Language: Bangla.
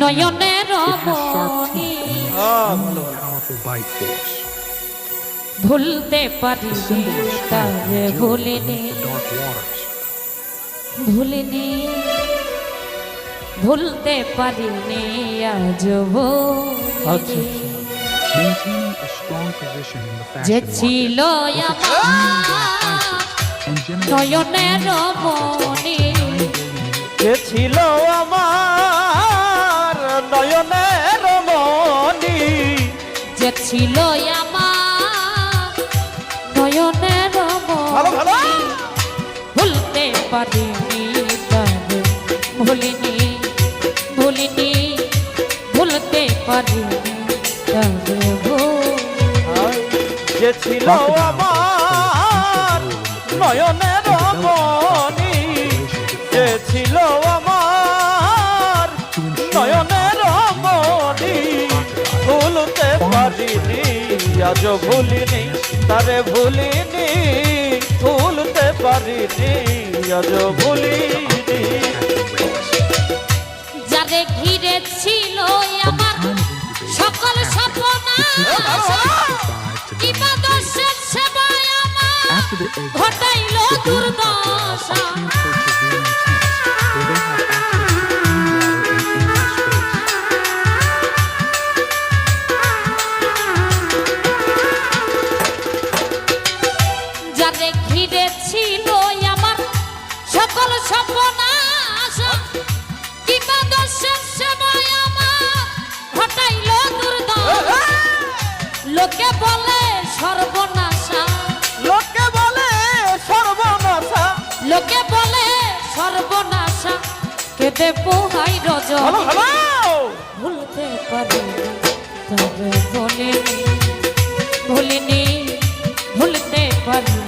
নয়নের মনি ভুলতে পারিনি তারে ভুলিনি ভুলিনি ভুলতে পারিনি আজ যে ছিল নয়নের মনি যে ছিল আমার নয়নের মনি যে ছিল আমার নয়নের মনি ভুলতে পারিনি তারে ভুলিনি ভুলিনি ভুলতে পারিনি তারে যে ছিল আমার নয়নের মনি যে ছিল আমার নয়নের মনি ভুলতে পারিনি আজ ভুলিনি তারে ভুলিনি ভুলতে পারিনি আজ ভুলিনি যারে ঘিরে ছিল আমার সকল সপনা ইবাদতের সেবায় আমার ঘটাইল দুর্দশা যারে ঘিরে ছিল আমার সকল সপনা ইবাদতের সেবায় আমার ঘটাইল দুর্দশা লোকে বলে সর্বনাশা লোকে বলে সর্বনাশা লোকে বলে সর্বনাশা কেঁদে পোহাই রজ ভুলতে পারিনি তবে ভুলিনি ভুলিনি ভুলতে পারি